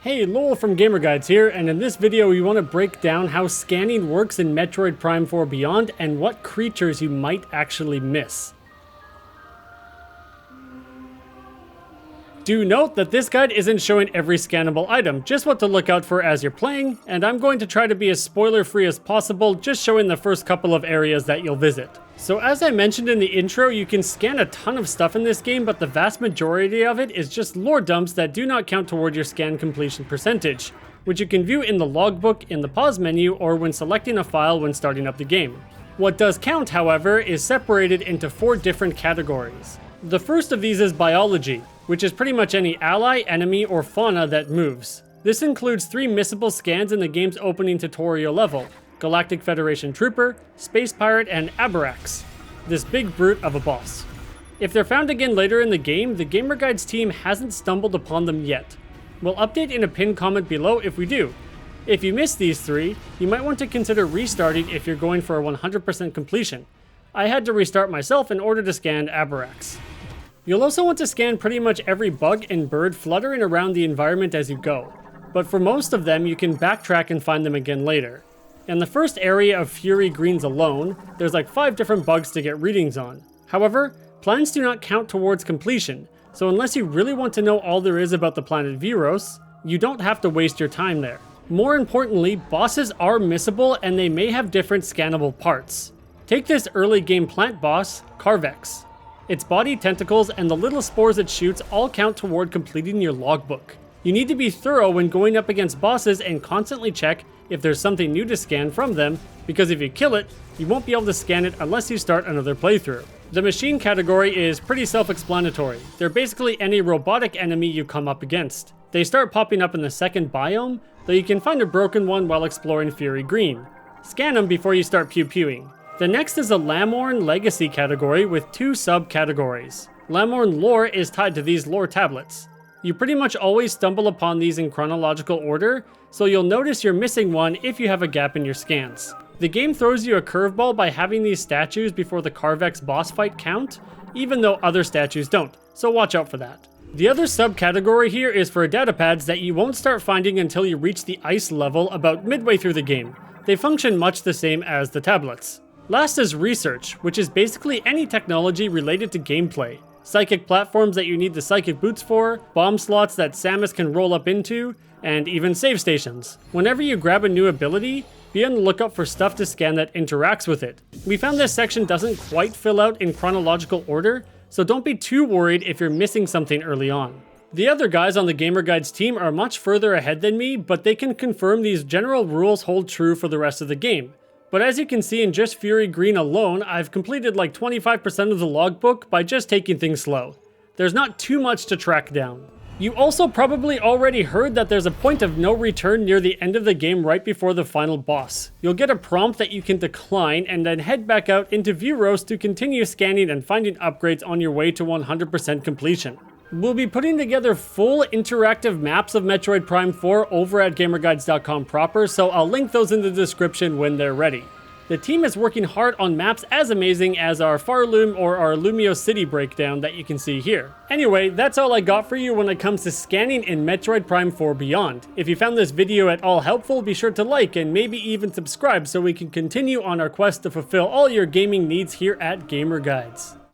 Hey, Lowell from Gamer Guides here, and in this video we want to break down how scanning works in Metroid Prime 4 Beyond and what creatures you might actually miss. Do note that this guide isn't showing every scannable item, just what to look out for as you're playing, and I'm going to try to be as spoiler-free as possible, just showing the first couple of areas that you'll visit. So as I mentioned in the intro, you can scan a ton of stuff in this game, but the vast majority of it is just lore dumps that do not count toward your scan completion percentage, which you can view in the logbook, in the pause menu, or when selecting a file when starting up the game. What does count, however, is separated into 4 different categories. The first of these is biology, which is pretty much any ally, enemy, or fauna that moves. This includes 3 missable scans in the game's opening tutorial level: Galactic Federation Trooper, Space Pirate, and Aberrax, this big brute of a boss. If they're found again later in the game, the Gamer Guides team hasn't stumbled upon them yet. We'll update in a pinned comment below if we do. If you miss these 3, you might want to consider restarting if you're going for a 100% completion. I had to restart myself in order to scan Aberrax. You'll also want to scan pretty much every bug and bird fluttering around the environment as you go, but for most of them you can backtrack and find them again later. In the first area of Fury Greens alone, there's like 5 different bugs to get readings on. However, plans do not count towards completion, so unless you really want to know all there is about the planet Viros, you don't have to waste your time there. More importantly, bosses are missable and they may have different scannable parts. Take this early game plant boss, Carvex. Its body, tentacles, and the little spores it shoots all count toward completing your logbook. You need to be thorough when going up against bosses and constantly check if there's something new to scan from them, because if you kill it, you won't be able to scan it unless you start another playthrough. The machine category is pretty self-explanatory. They're basically any robotic enemy you come up against. They start popping up in the second biome, though you can find a broken one while exploring Fury Green. Scan them before you start pew-pewing. The next is a Lamorn Legacy category with 2 subcategories. Lamorn lore is tied to these lore tablets. You pretty much always stumble upon these in chronological order, so you'll notice you're missing one if you have a gap in your scans. The game throws you a curveball by having these statues before the Carvex boss fight count, even though other statues don't, so watch out for that. The other subcategory here is for datapads that you won't start finding until you reach the ice level about midway through the game. They function much the same as the tablets. Last is research, which is basically any technology related to gameplay. Psychic platforms that you need the psychic boots for, bomb slots that Samus can roll up into, and even save stations. Whenever you grab a new ability, be on the lookout for stuff to scan that interacts with it. We found this section doesn't quite fill out in chronological order, so don't be too worried if you're missing something early on. The other guys on the Gamer Guides team are much further ahead than me, but they can confirm these general rules hold true for the rest of the game. But as you can see in just Fury Green alone, I've completed like 25% of the logbook by just taking things slow. There's not too much to track down. You also probably already heard that there's a point of no return near the end of the game right before the final boss. You'll get a prompt that you can decline and then head back out into Viros to continue scanning and finding upgrades on your way to 100% completion. We'll be putting together full interactive maps of Metroid Prime 4 over at GamerGuides.com proper, so I'll link those in the description when they're ready. The team is working hard on maps as amazing as our Farloom or our Lumio City breakdown that you can see here. Anyway, that's all I got for you when it comes to scanning in Metroid Prime 4 Beyond. If you found this video at all helpful, be sure to like and maybe even subscribe so we can continue on our quest to fulfill all your gaming needs here at Gamer Guides.